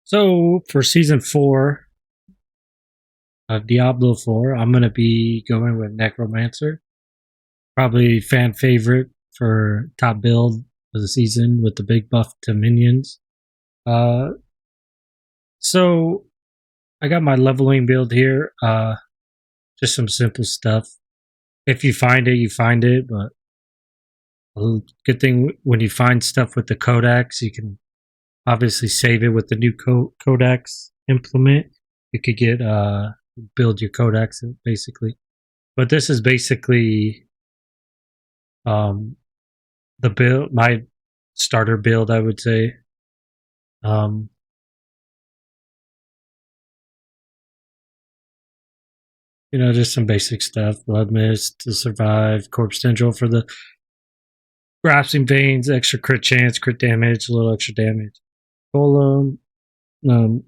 So for season 4 of Diablo 4, I'm gonna be going with Necromancer. Probably fan favorite for top build of the season with the big buff to minions. Uh, so I got my leveling build here. Just some simple stuff. If you find it, you find it. But a good thing when you find stuff with the codex, you can obviously save it with the new codex implement. You could get build your codex basically. But this is basically um, the build, my starter build, I would say. Um, just some basic stuff: blood mist to survive, corpse tendril for the grasping veins, extra crit chance, crit damage, a little extra damage. Golem, um,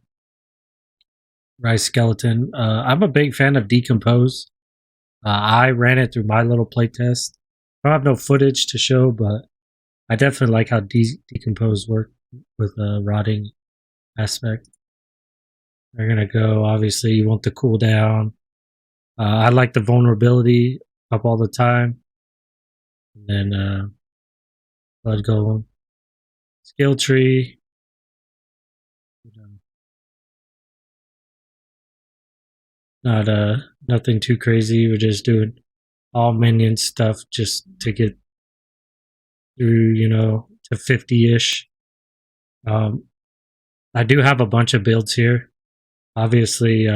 rice skeleton. I'm a big fan of decompose. I ran it through my little playtest. I don't have no footage to show, but I definitely like how decompose work with rotting aspect. They're gonna go. Obviously, you want the cooldown. I like the vulnerability up all the time. And then blood golem, skill tree. Not nothing too crazy. We're just doing all minion stuff just to get through, to 50-ish. Um, I do have a bunch of builds here. Obviously,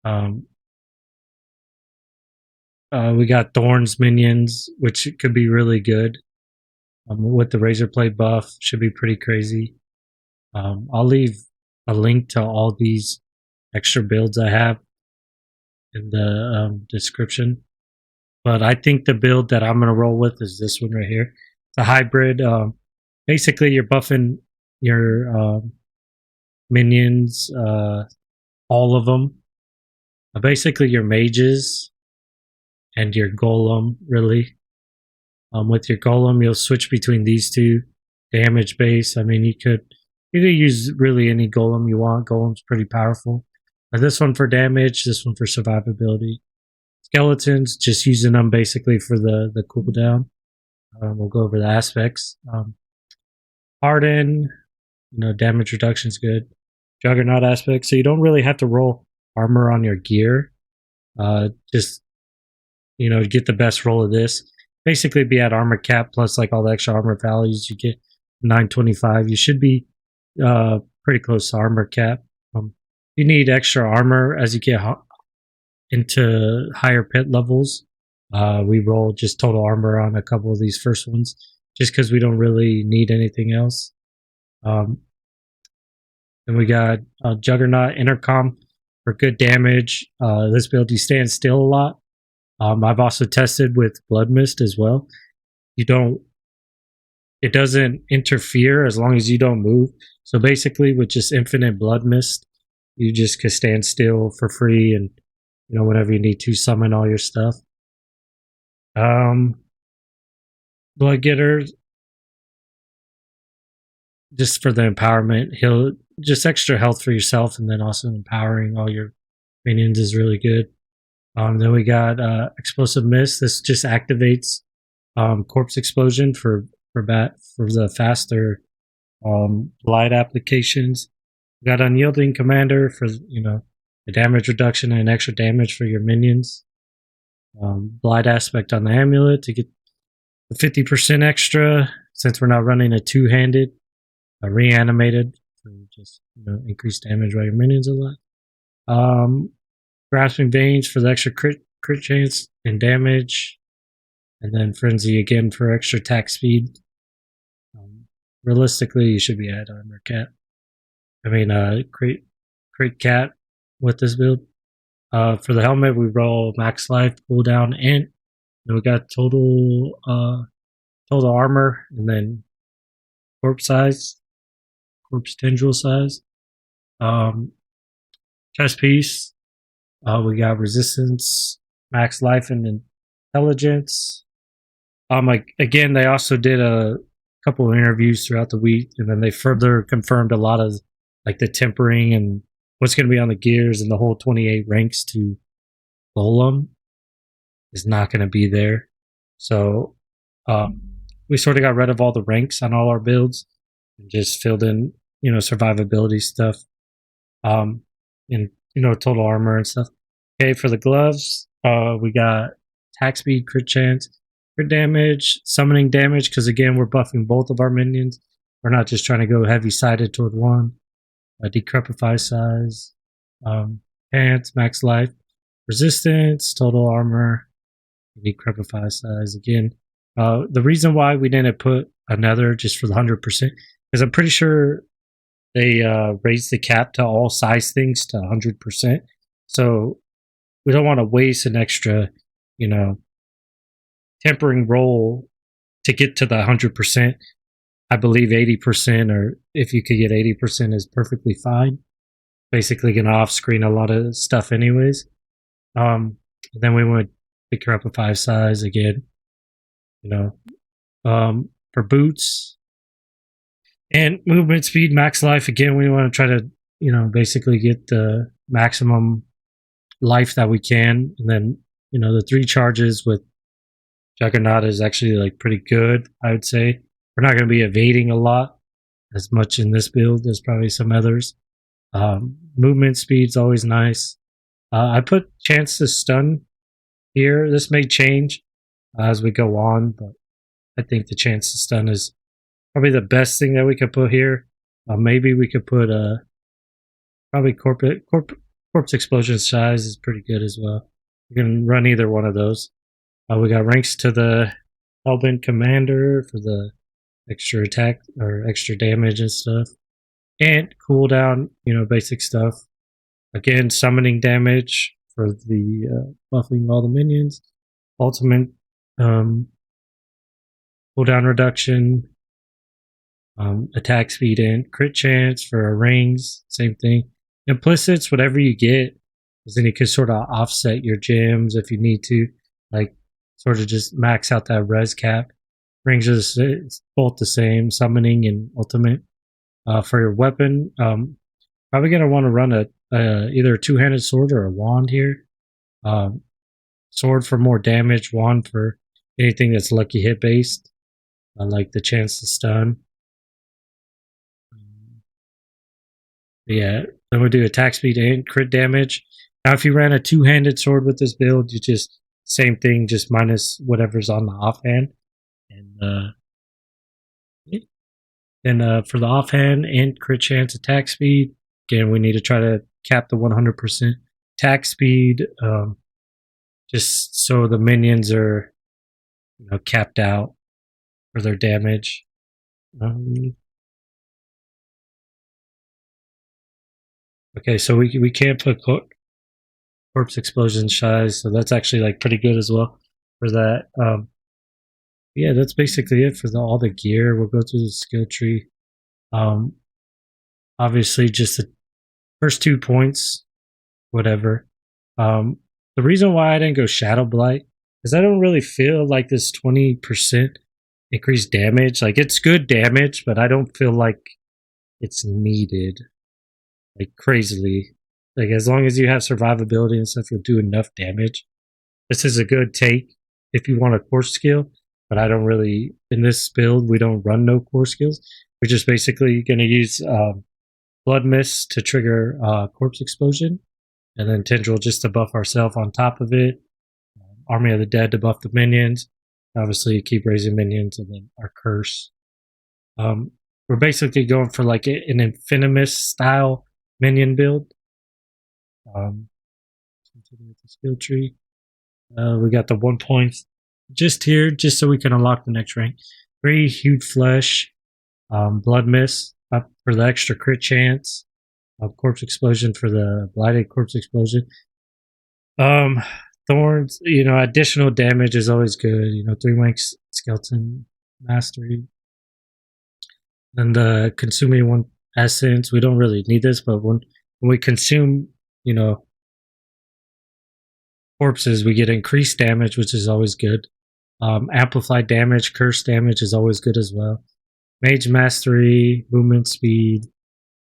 um, we got Thorns minions, which could be really good. With the Razor Blade buff, should be pretty crazy. I'll leave a link to all these extra builds I have in the description. But I think the build that I'm going to roll with is this one right here. It's a hybrid. Basically, you're buffing your minions, all of them. Basically, your mages and your golem, really. With your golem, you'll switch between these two. Damage base. I mean, you could use really any golem you want. Golem's pretty powerful. This one for damage. This one for survivability. Skeletons, just using them basically for the cooldown. We'll go over the aspects. Harden, damage reduction is good. Juggernaut aspect, so you don't really have to roll armor on your gear. Just get the best roll of this. Basically, be at armor cap plus like all the extra armor values you get. 925. You should be pretty close to armor cap. You need extra armor as you get into higher pit levels. We roll just total armor on a couple of these first ones, just because we don't really need anything else. Then we got Juggernaut Intercom for good damage. This build you stand still a lot. I've also tested with Blood Mist as well. It doesn't interfere as long as you don't move. So basically, with just infinite Blood Mist, you just can stand still for free, and whenever you need to summon all your stuff. Blood Getter, just for the empowerment, he'll just extra health for yourself, and then also empowering all your minions is really good. Then we got Explosive Mist. This just activates Corpse Explosion for the faster light applications. We got Unyielding Commander for the damage reduction and extra damage for your minions. Blight Aspect on the amulet to get the 50% extra since we're not running a two-handed. Reanimated for just increased damage by your minions a lot. Grasping Veins for the extra crit chance and damage, and then Frenzy again for extra attack speed. Realistically, you should be at armor cat. Crate cat with this build. For the helmet, we roll max life, cooldown, and then we got total armor, and then corpse tendril size. Chest piece. We got resistance, max life, and intelligence. Again, they also did a couple of interviews throughout the week, and then they further confirmed a lot of like the tempering and what's going to be on the gears and the whole 28 ranks to Golem is not going to be there. So we sort of got rid of all the ranks on all our builds and just filled in, survivability stuff, and total armor and stuff. Okay, for the gloves, we got attack speed, crit chance, crit damage, summoning damage, because again, we're buffing both of our minions. We're not just trying to go heavy sided toward one. Decrepify size, pants, max life, resistance, total armor, decrepify size again. The reason why we didn't put another just for the 100%, because I'm pretty sure they raised the cap to all size things to 100%. So we don't want to waste an extra, tempering roll to get to the 100%. I believe 80%, or if you could get 80%, is perfectly fine. Basically, going to off screen a lot of stuff, anyways. Then we went pick her up a 5 size again. For boots and movement speed, max life. Again, we want to try to, basically get the maximum life that we can. And then, the 3 charges with Juggernaut is actually like pretty good, I would say. We're not going to be evading a lot as much in this build as probably some others. Movement speed's always nice. I put chance to stun here. This may change as we go on, but I think the chance to stun is probably the best thing that we could put here. Maybe we could put probably corpse explosion size is pretty good as well. You can run either one of those. We got ranks to the Hellbent Commander for the extra attack or extra damage and stuff, and cooldown, basic stuff. Again, summoning damage for the buffing all the minions. Ultimate cooldown reduction, attack speed and crit chance for our rings. Same thing. Implicits, whatever you get, because then you can sort of offset your gems if you need to, like sort of just max out that res cap. Rings is both the same, summoning and ultimate. For your weapon, probably going to want to run either a 2-handed sword or a wand here. Sword for more damage, wand for anything that's lucky hit based, like the chance to stun. Yeah, then we do attack speed and crit damage. Now, if you ran a 2-handed sword with this build, you just same thing, just minus whatever's on the offhand. And for the offhand and crit chance attack speed, again, we need to try to cap the 100% attack speed, just so the minions are, capped out for their damage. Okay, so we can't put corpse explosion size, so that's actually like pretty good as well for that. Yeah, that's basically it for all the gear. We'll go through the skill tree. Obviously, just the first 2 points, whatever. The reason why I didn't go Shadow Blight is I don't really feel like this 20% increased damage. Like, it's good damage, but I don't feel like it's needed, like, crazily. Like, as long as you have survivability and stuff, you'll do enough damage. This is a good take if you want a core skill. But I don't really, in this build, we don't run no core skills. We're just basically going to use Blood Mist to trigger Corpse Explosion, and then Tendril just to buff ourselves on top of it. Army of the Dead to buff the minions. Obviously, keep raising minions, and then our Curse. We're basically going for like an Infinimus style minion build. Continue with the skill tree. We got the 1 point just here, just so we can unlock the next rank. 3 Hued Flesh, Blood Mist up for the extra crit chance, Corpse Explosion for the Blighted Corpse Explosion. Thorns, additional damage is always good. 3 ranks Skeleton Mastery. And the Consuming 1 Essence, we don't really need this, but when we consume, corpses, we get increased damage, which is always good. Amplified damage, curse damage is always good as well. Mage Mastery, Movement Speed,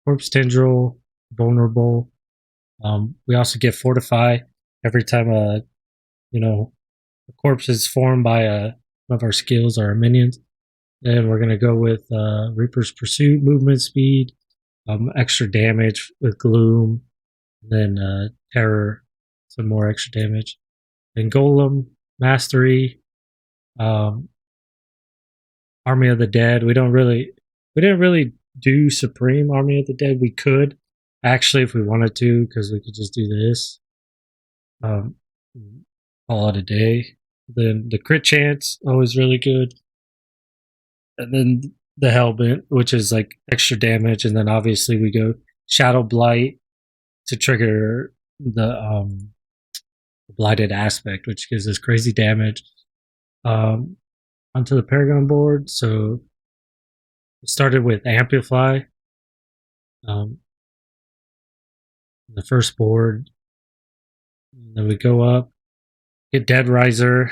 Corpse Tendril, Vulnerable. We also get Fortify every time a corpse is formed by one of our skills or our minions. Then we're gonna go with Reaper's Pursuit, Movement Speed, extra damage with Gloom, then Terror, some more extra damage. Then Golem, Mastery, um, Army of the Dead. We didn't really do Supreme Army of the Dead. We could actually if we wanted to, because we could just do this. Um, call it a day. Then the crit chance, always really good. And then the Hellbent, which is like extra damage, and then obviously we go Shadow Blight to trigger the blighted aspect, which gives us crazy damage. Onto the Paragon board. So we started with Amplify. The first board. And then we go up, get Dead Riser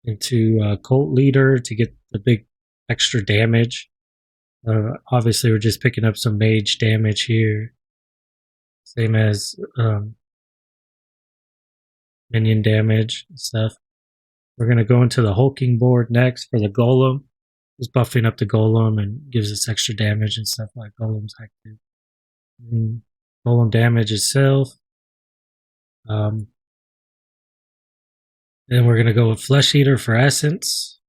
into Cult Leader to get the big extra damage. Obviously, we're just picking up some mage damage here. Same as minion damage and stuff. We're going to go into the hulking board next for the golem. Just buffing up the golem and gives us extra damage and stuff like golem's active. And golem damage itself. Then we're going to go with Flesh Eater for essence.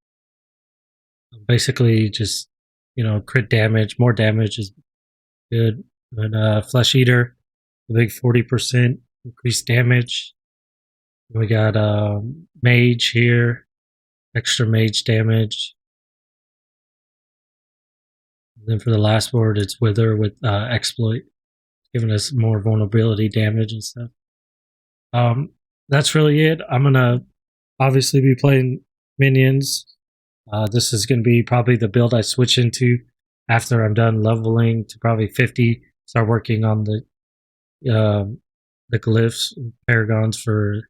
Basically, just crit damage. More damage is good. But Flesh Eater, the big 40% increased damage. We got Mage here, extra Mage damage. And then for the last board, it's Wither with Exploit, giving us more vulnerability damage and stuff. That's really it. I'm gonna obviously be playing minions. This is gonna be probably the build I switch into after I'm done leveling to probably 50. Start working on the glyphs and paragons for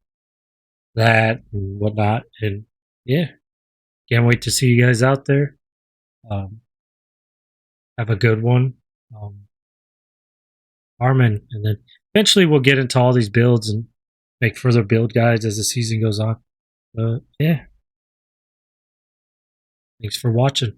that and whatnot. And yeah, can't wait to see you guys out there. Have a good one. Armin, and then eventually we'll get into all these builds and make further build guides as the season goes on. Yeah, thanks for watching.